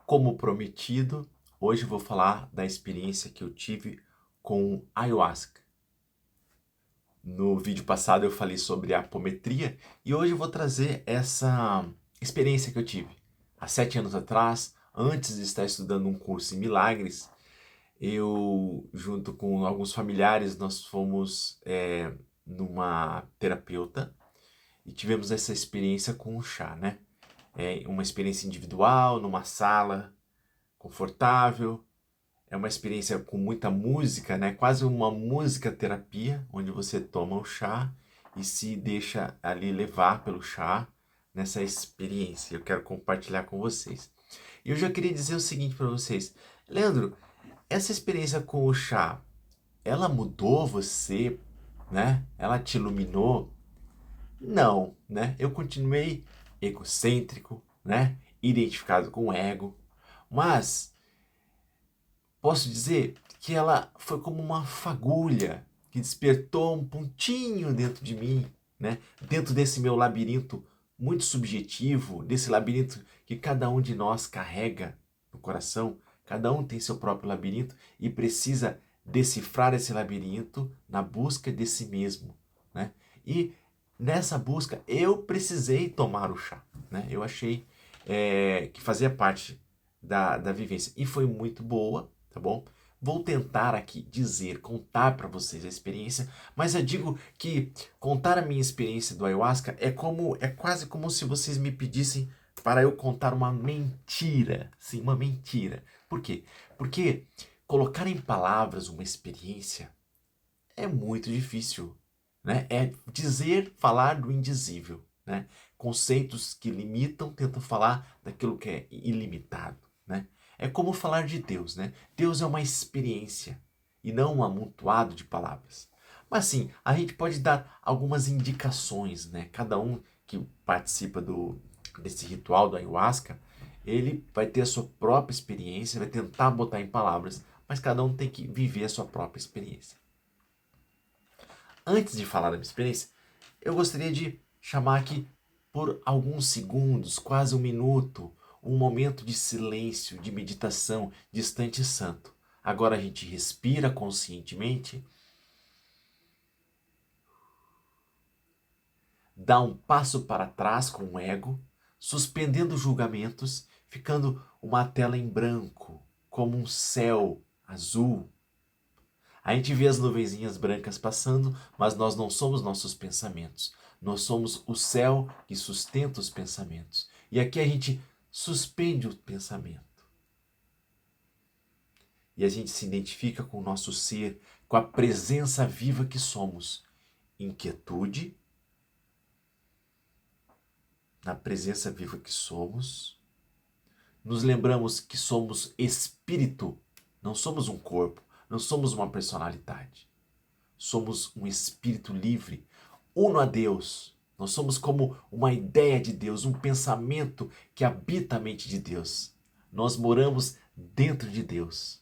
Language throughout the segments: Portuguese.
Como prometido, hoje eu vou falar da experiência que eu tive com ayahuasca. No vídeo passado eu falei sobre a apometria e hoje eu vou trazer essa experiência que eu tive. Há 7 anos atrás, antes de estar estudando um curso em milagres, eu, junto com alguns familiares, nós fomos numa terapeuta e tivemos essa experiência com o chá, né? Uma experiência individual, numa sala confortável. É uma experiência com muita música, né? Quase uma música terapia, onde você toma o chá e se deixa ali levar pelo chá nessa experiência. Eu quero compartilhar com vocês. E eu já queria dizer o seguinte para vocês. Leandro, essa experiência com o chá, ela mudou você, né? Ela te iluminou? Não, né? Eu continuei egocêntrico, né? Identificado com o ego, mas posso dizer que ela foi como uma fagulha que despertou um pontinho dentro de mim, né? Dentro desse meu labirinto muito subjetivo, desse labirinto que cada um de nós carrega no coração. Cada um tem seu próprio labirinto e precisa decifrar esse labirinto na busca de si mesmo, né? E nessa busca eu precisei tomar o chá, né? Eu achei que fazia parte da vivência e foi muito boa, tá bom? Vou tentar aqui dizer, contar para vocês a experiência, mas eu digo que contar a minha experiência do ayahuasca é quase como se vocês me pedissem para eu contar uma mentira, sim, uma mentira. Por quê? Porque colocar em palavras uma experiência é muito difícil, né? É dizer, falar do indizível, né? Conceitos que limitam tentam falar daquilo que é ilimitado, né? É como falar de Deus, né? Deus é uma experiência e não um amontoado de palavras. Mas sim, a gente pode dar algumas indicações, né? Cada um que participa desse ritual do ayahuasca, ele vai ter a sua própria experiência, vai tentar botar em palavras, mas cada um tem que viver a sua própria experiência. Antes de falar da minha experiência, eu gostaria de chamar aqui por alguns segundos, quase um minuto, um momento de silêncio, de meditação, de instante santo. Agora a gente respira conscientemente, dá um passo para trás com o ego, suspendendo julgamentos, ficando uma tela em branco, como um céu azul. A gente vê as nuvenzinhas brancas passando, mas nós não somos nossos pensamentos. Nós somos o céu que sustenta os pensamentos. E aqui a gente suspende o pensamento. E a gente se identifica com o nosso ser, com a presença viva que somos. Inquietude, na presença viva que somos. Nos lembramos que somos espírito, não somos um corpo, não somos uma personalidade. Somos um espírito livre, uno a Deus. Nós somos como uma ideia de Deus, um pensamento que habita a mente de Deus. Nós moramos dentro de Deus.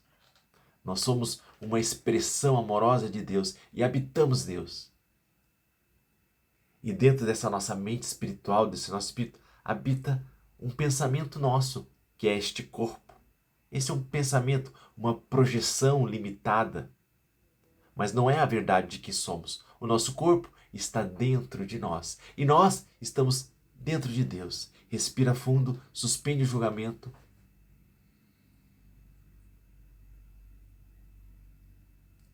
Nós somos uma expressão amorosa de Deus e habitamos Deus. E dentro dessa nossa mente espiritual, desse nosso espírito, habita um pensamento nosso, que é este corpo. Esse é um pensamento, uma projeção limitada, mas não é a verdade de que somos. O nosso corpo está dentro de nós. E nós estamos dentro de Deus. Respira fundo, suspende o julgamento.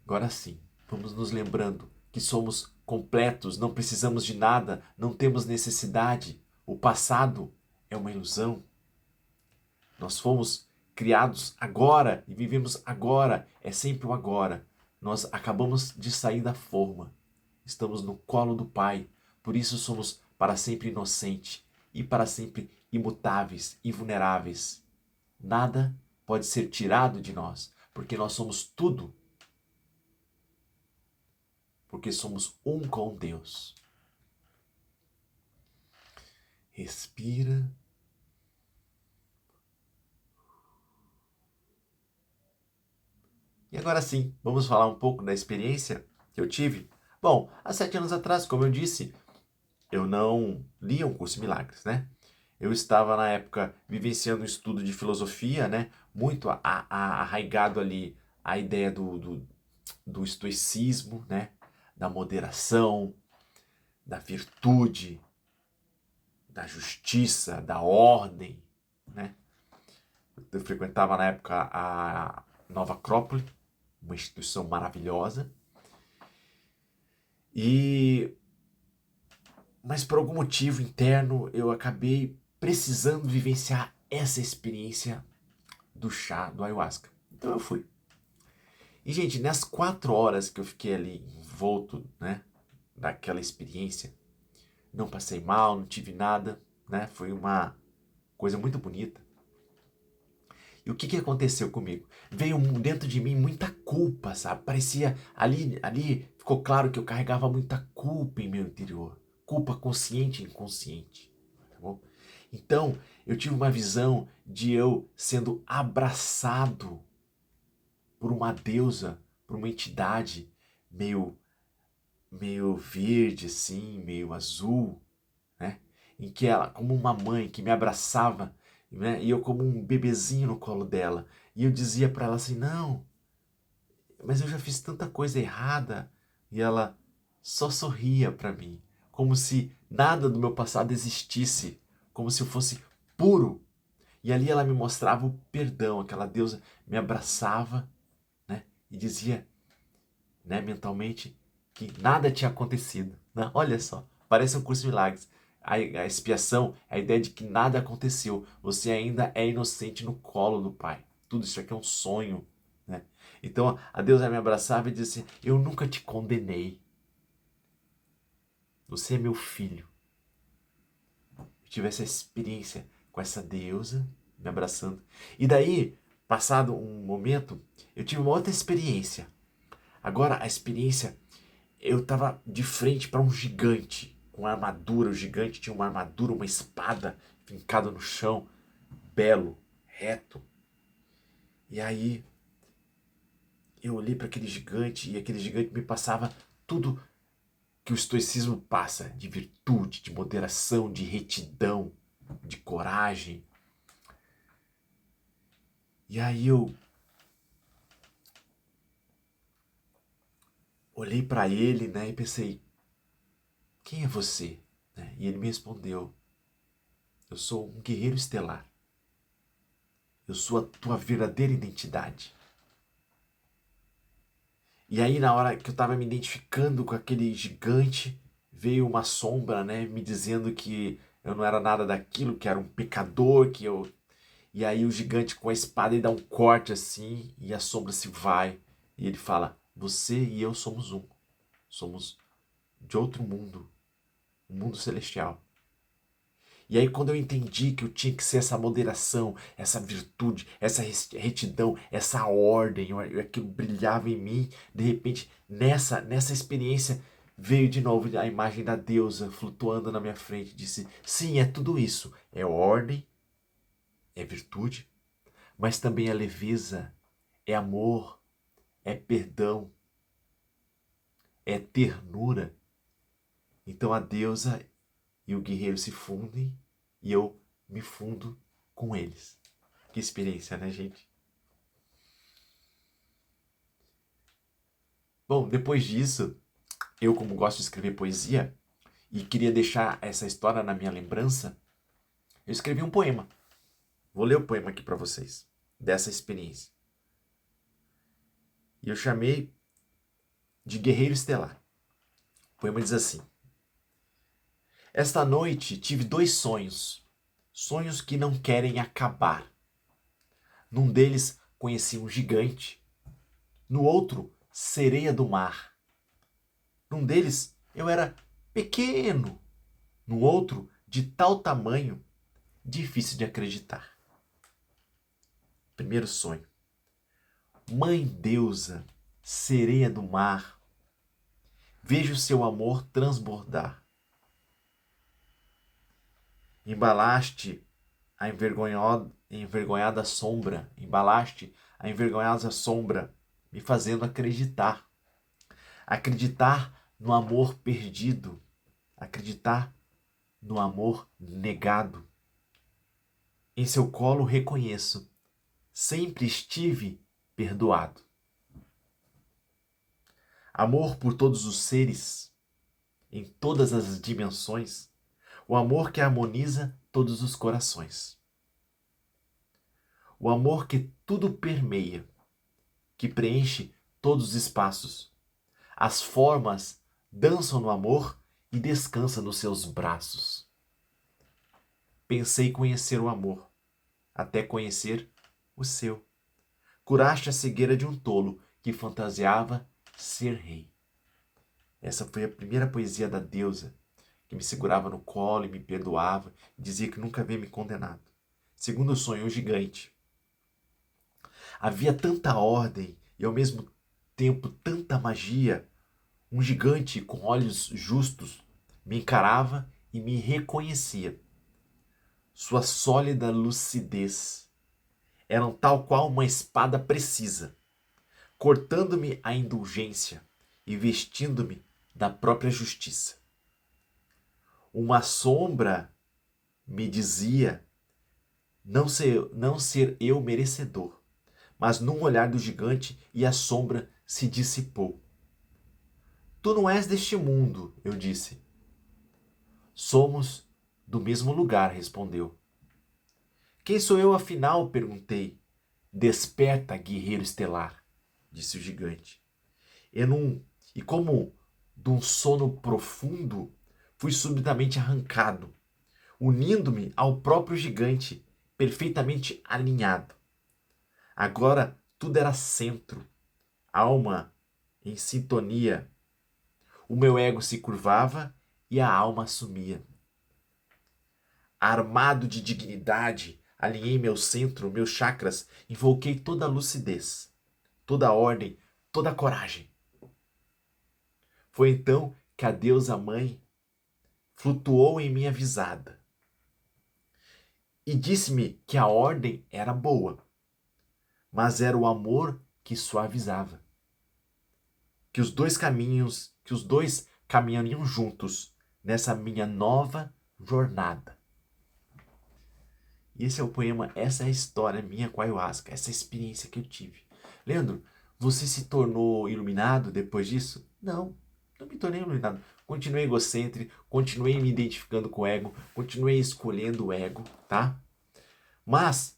Agora sim, vamos nos lembrando que somos completos, não precisamos de nada, não temos necessidade. O passado é uma ilusão. Nós fomos criados agora e vivemos agora. É sempre o agora. Nós acabamos de sair da forma. Estamos no colo do Pai. Por isso somos para sempre inocentes e para sempre imutáveis, invulneráveis. Nada pode ser tirado de nós, porque nós somos tudo. Porque somos um com Deus. Respira. E agora sim, vamos falar um pouco da experiência que eu tive. Bom, há 7 anos atrás, como eu disse, eu não lia um curso de milagres, né? eu estava na época vivenciando um estudo de filosofia, né? Muito arraigado ali a ideia do estoicismo, né? Da moderação, da virtude, da justiça, da ordem, né? Eu frequentava na época a Nova Acrópole, uma instituição maravilhosa. Mas por algum motivo interno eu acabei precisando vivenciar essa experiência do chá do ayahuasca. Então eu fui. E, gente, nas 4 horas que eu fiquei ali envolto, né, daquela experiência, não passei mal, não tive nada, né? Foi uma coisa muito bonita. E o que que aconteceu comigo? Veio dentro de mim muita culpa, sabe? Parecia ali ficou claro que eu carregava muita culpa em meu interior, culpa consciente e inconsciente, tá bom? Então, eu tive uma visão de eu sendo abraçado por uma deusa, por uma entidade meio verde assim, meio azul, né? Em que ela, como uma mãe que me abraçava, né? E eu como um bebezinho no colo dela. E eu dizia para ela assim: "Não, mas eu já fiz tanta coisa errada". E ela só sorria para mim, como se nada do meu passado existisse, como se eu fosse puro. E ali ela me mostrava o perdão, aquela deusa me abraçava, né? E dizia, né, mentalmente, que nada tinha acontecido, né? Olha só, parece um curso de milagres. A expiação é a ideia de que nada aconteceu. Você ainda é inocente no colo do Pai. Tudo isso aqui é um sonho, né? Então a Deus me abraçava e disse assim: "Eu nunca te condenei. Você é meu filho". Eu tive essa experiência com essa deusa me abraçando. E daí, passado um momento, eu tive uma outra experiência. Agora a experiência, eu estava de frente para um gigante com armadura. O gigante tinha uma armadura, uma espada fincada no chão, belo, reto. E aí eu olhei para aquele gigante e aquele gigante me passava tudo que o estoicismo passa, de virtude, de moderação, de retidão, de coragem. E aí eu olhei para ele, né, e pensei: "Quem é você?", né? E ele me respondeu: "Eu sou um guerreiro estelar. Eu sou a tua verdadeira identidade". E aí, na hora que eu estava me identificando com aquele gigante, veio uma sombra, né, me dizendo que eu não era nada daquilo, que era um pecador, que eu... E aí o gigante com a espada ele dá um corte assim, e a sombra se vai. E ele fala: "Você e eu somos um. Somos de outro mundo, um mundo celestial". E aí quando eu entendi que eu tinha que ser essa moderação, essa virtude, essa retidão, essa ordem, aquilo brilhava em mim, de repente nessa experiência veio de novo a imagem da deusa flutuando na minha frente, disse: "Sim, é tudo isso, é ordem, é virtude, mas também é leveza, é amor, é perdão, é ternura". Então a deusa e o guerreiro se fundem e eu me fundo com eles. Que experiência, né, gente? Bom, depois disso, eu, como gosto de escrever poesia e queria deixar essa história na minha lembrança, eu escrevi um poema. Vou ler o poema aqui para vocês, dessa experiência. E eu chamei de Guerreiro Estelar. O poema diz assim: "Esta noite tive 2 sonhos, sonhos que não querem acabar. Num deles conheci um gigante, no outro, sereia do mar. Num deles eu era pequeno, no outro, de tal tamanho, difícil de acreditar. Primeiro sonho. Mãe deusa, sereia do mar, vejo seu amor transbordar. Embalaste a envergonhada sombra, embalaste a envergonhada sombra, me fazendo acreditar. Acreditar no amor perdido, acreditar no amor negado. Em seu colo reconheço, sempre estive perdoado. Amor por todos os seres, em todas as dimensões, o amor que harmoniza todos os corações. O amor que tudo permeia, que preenche todos os espaços. As formas dançam no amor e descansam nos seus braços. Pensei conhecer o amor, até conhecer o seu. Curaste a cegueira de um tolo que fantasiava ser rei. Essa foi a primeira poesia da deusa, que me segurava no colo e me perdoava, e dizia que nunca havia me condenado. Segundo sonho, o gigante. Havia tanta ordem e ao mesmo tempo tanta magia. Um gigante com olhos justos me encarava e me reconhecia. Sua sólida lucidez era tal qual uma espada precisa, cortando-me a indulgência e vestindo-me da própria justiça. Uma sombra me dizia não ser eu merecedor, mas num olhar do gigante e a sombra se dissipou. Tu não és deste mundo, eu disse. Somos do mesmo lugar, respondeu. Quem sou eu, afinal? Perguntei. Desperta, guerreiro estelar, disse o gigante. E como de um sono profundo, fui subitamente arrancado, unindo-me ao próprio gigante, perfeitamente alinhado. Agora tudo era centro, alma em sintonia. O meu ego se curvava e a alma sumia. Armado de dignidade, alinhei meu centro, meus chakras, invoquei toda a lucidez, toda a ordem, toda a coragem. Foi então que a deusa mãe flutuou em minha visada e disse-me que a ordem era boa, mas era o amor que suavizava. Que os dois caminhariam juntos nessa minha nova jornada. E esse é o poema, essa é a história minha com a ayahuasca, essa experiência que eu tive. Leandro, você se tornou iluminado depois disso? Não me tornei iluminado. Continuei egocêntrico, continuei me identificando com o ego, continuei escolhendo o ego, tá? Mas,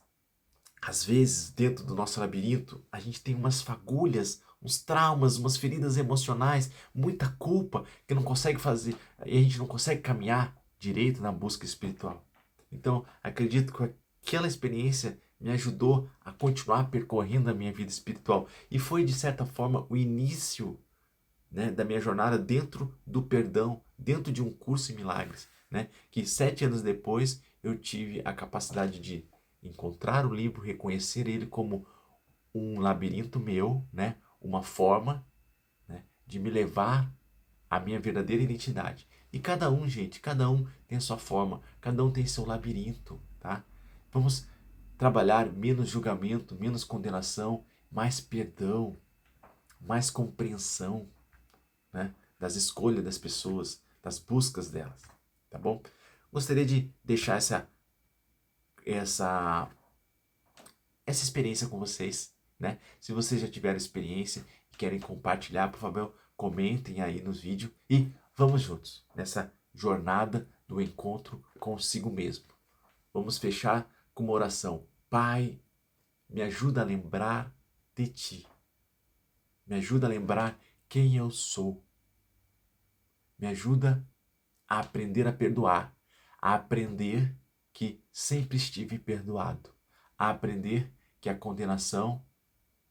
às vezes, dentro do nosso labirinto, a gente tem umas fagulhas, uns traumas, umas feridas emocionais, muita culpa que não consegue fazer, e a gente não consegue caminhar direito na busca espiritual. Então, acredito que aquela experiência me ajudou a continuar percorrendo a minha vida espiritual. E foi, de certa forma, o início, né, da minha jornada dentro do perdão, dentro de um curso em milagres. Né, que 7 anos depois eu tive a capacidade de encontrar o livro, reconhecer ele como um labirinto meu, né, uma forma, né, de me levar à minha verdadeira identidade. E cada um, gente, cada um tem a sua forma, cada um tem seu labirinto, tá? Vamos trabalhar menos julgamento, menos condenação, mais perdão, mais compreensão, né, das escolhas das pessoas, das buscas delas, tá bom? Gostaria de deixar essa experiência com vocês, né? Se vocês já tiveram experiência e querem compartilhar, por favor, comentem aí nos vídeos e vamos juntos nessa jornada do encontro consigo mesmo. Vamos fechar com uma oração. Pai, me ajuda a lembrar de Ti. Me ajuda a lembrar quem eu sou. Me ajuda a aprender a perdoar, a aprender que sempre estive perdoado, a aprender que a condenação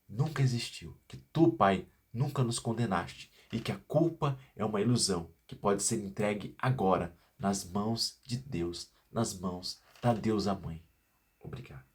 nunca existiu, que Tu, Pai, nunca nos condenaste e que a culpa é uma ilusão que pode ser entregue agora nas mãos de Deus, nas mãos da Deusa Mãe. Obrigado.